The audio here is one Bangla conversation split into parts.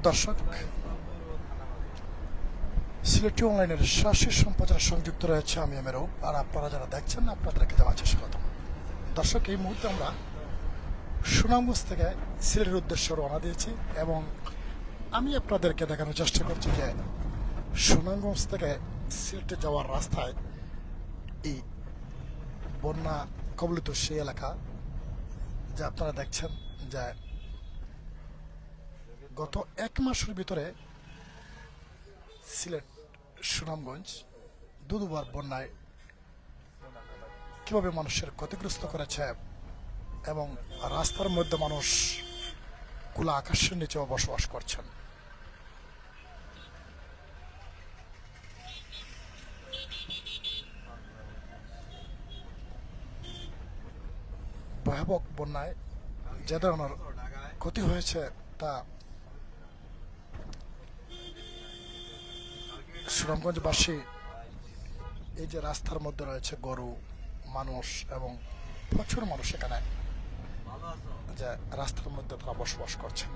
প্রিয় দর্শক, সিলেটি অনলাইনের সরাসরি সম্প্রচার সংযুক্ত রয়েছে আমি এমেরও, আর আপনারা যারা দেখছেন আপনাদেরকে জানাচ্ছি স্বাগত। দর্শক, এই মুহূর্তে আমরা সুনামগঞ্জ থেকে সিলেটের উদ্দেশ্যে রওনা দিয়েছি এবং আমি আপনাদেরকে দেখানোর চেষ্টা করছি যে সুনামগঞ্জ থেকে সিলেটে যাওয়ার রাস্তায় এই বন্যা কবলিত সেই এলাকা যা আপনারা দেখছেন যে গত এক মাসের ভিতরে সিলেট সুনামগঞ্জ দুবার বন্যায় কিভাবে মানুষের ক্ষতিগ্রস্ত করেছে এবং রাস্তার মধ্যে মানুষ খোলা আকাশের নিচেও বসবাস করছেন। ভয়াবহ বন্যায় যে ধরনের ক্ষতি হয়েছে তা সুনামগঞ্জবাসী এই যে রাস্তার মধ্যে রয়েছে গরু, মানুষ এবং প্রচুর মানুষ এখানে যে রাস্তার মধ্যে তারা বসবাস করছেন।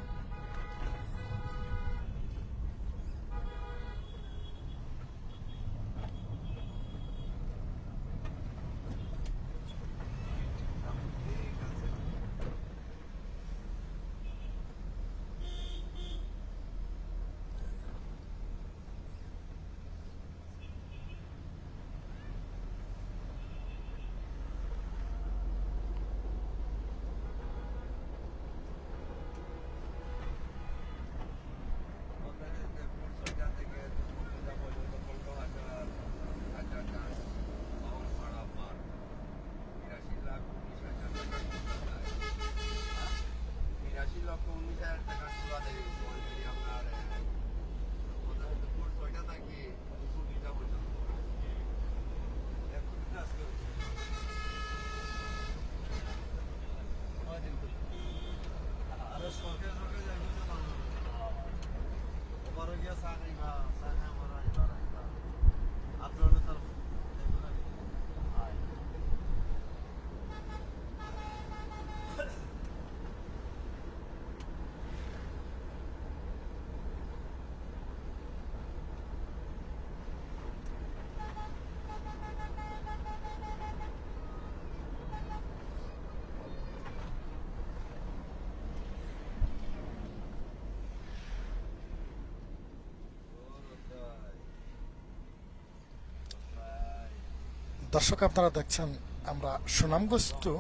দর্শক, আপনারা দেখছেন আমরা সুনামগঞ্জ টু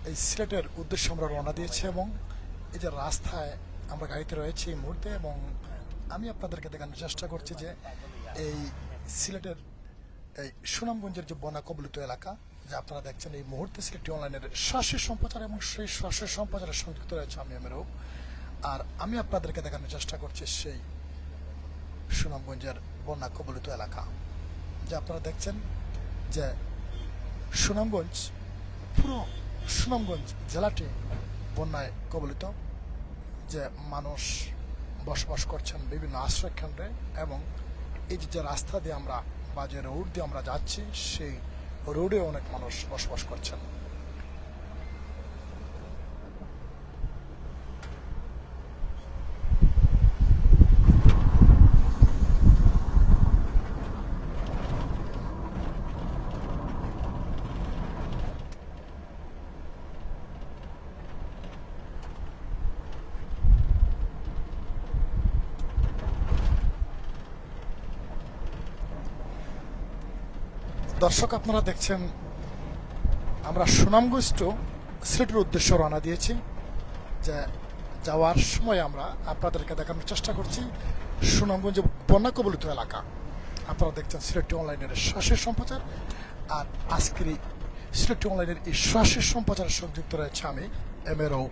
এই সিলেটের উদ্দেশ্যে আমরা রওনা দিয়েছি এবং এই যে রাস্তায় আমরা গাড়িতে রয়েছি এই মুহূর্তে এবং আমি আপনাদেরকে দেখানোর চেষ্টা করছি যে এই সিলেটের এই সুনামগঞ্জের যে বন্যা কবলিত এলাকা যা আপনারা দেখছেন এই মুহূর্তে সিলেটি অনলাইনের সরাসরি সম্প্রচার এবং সেই সরাসরি সম্প্রচারে সংযুক্ত রয়েছে আমি এমেরও, আর আমি আপনাদেরকে দেখানোর চেষ্টা করছি সেই সুনামগঞ্জের বন্যা কবলিত এলাকা যা আপনারা দেখছেন যে সুনামগঞ্জ পুরো সুনামগঞ্জ জেলাটি বন্যায় কবলিত, যে মানুষ বসবাস করছেন বিভিন্ন আশ্রয় কেন্দ্রে এবং এই যে রাস্তা দিয়ে আমরা বা যে রোড দিয়ে আমরা যাচ্ছি সেই রোডে অনেক মানুষ বসবাস করছেন। দর্শক, আপনারা দেখছেন আমরা সুনামগঞ্জ টু সিলেটের উদ্দেশ্যে রওনা দিয়েছি, যে যাওয়ার সময় আমরা আপনাদেরকে দেখানোর চেষ্টা করছি সুনামগঞ্জ বন্যা কবলিত এলাকা। আপনারা দেখছেন সিলেটি অনলাইনের সরাসরি সম্প্রচার, আর আজকের এই সিলেটি অনলাইনের এই সরাসরি সম্প্রচারে সংযুক্ত রয়েছে আমি এমেরও।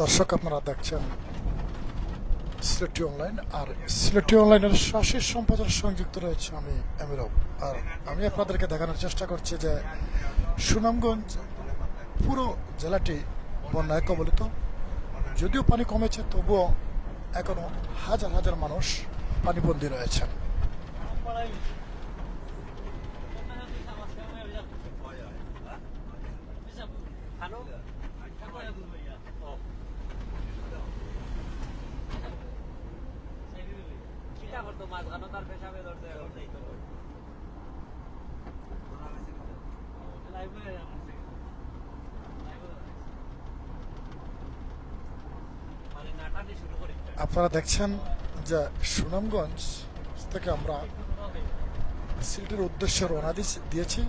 দর্শক, আপনারা দেখছেন সিলেটি অনলাইন, আর সিলেটি অনলাইনের সরাসরি সম্প্রচার সংযুক্ত রয়েছে আমি আমিরাও। আর আমি আপনাদেরকে দেখানোর চেষ্টা করছি যে সুনামগঞ্জ পুরো জেলাটি বন্যায় কবলিত। যদিও পানি কমেছে, তবুও এখনো হাজার হাজার মানুষ পানিবন্দী রয়েছেন। আপনারা দেখছেন যে সুনামগঞ্জ থেকে আমরা সিলেটের উদ্দেশ্যে রওনা দিয়েছি।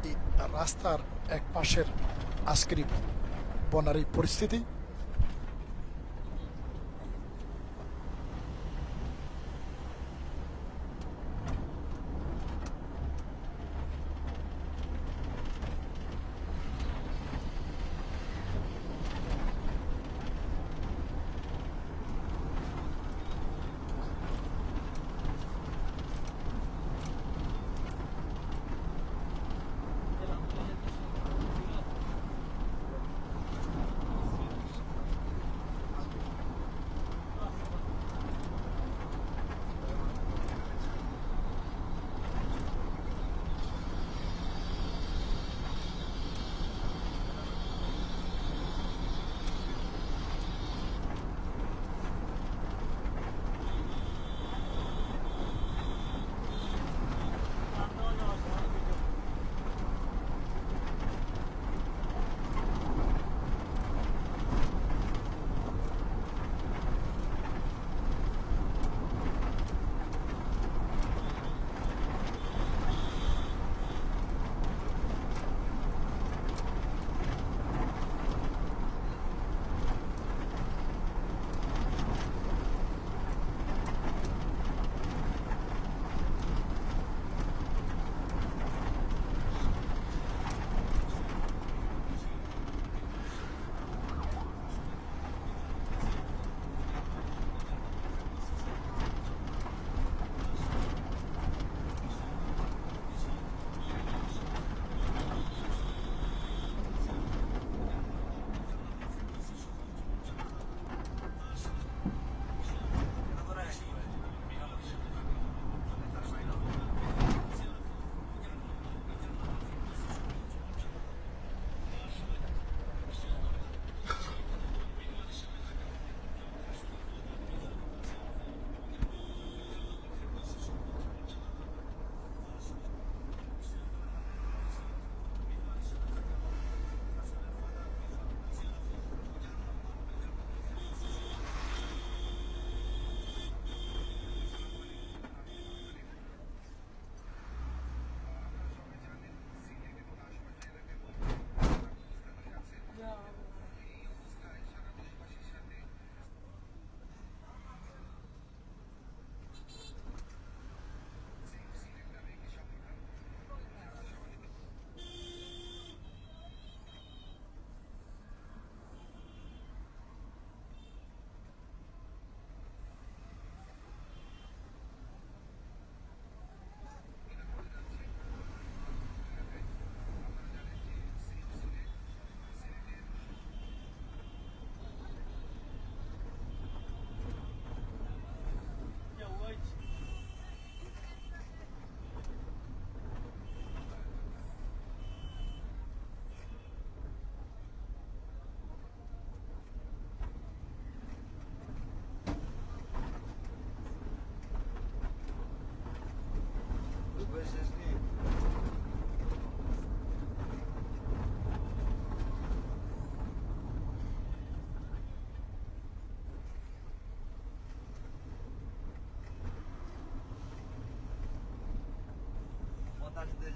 এই রাস্তার এক পাশের আজকের বন্যার এই পরিস্থিতি।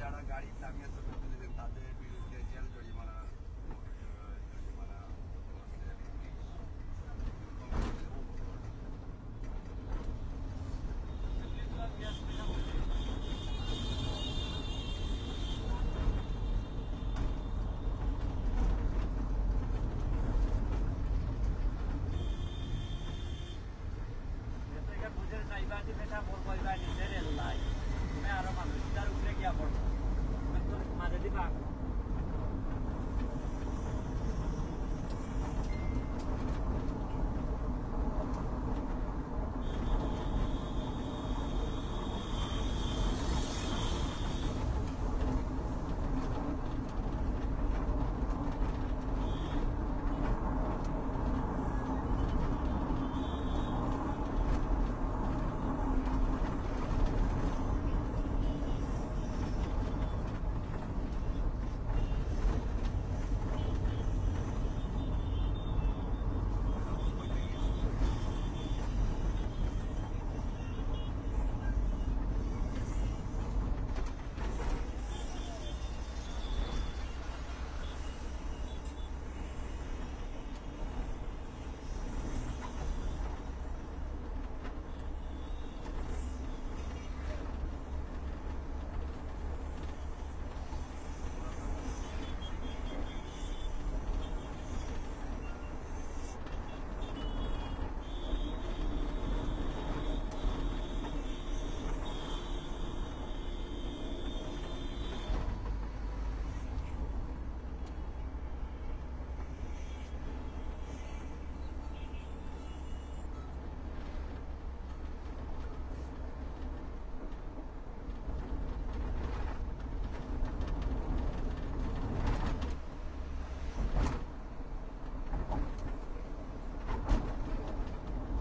যারা গাড়ি নামিয়ে তাদের বিরুদ্ধে জেল জরিমানা চালান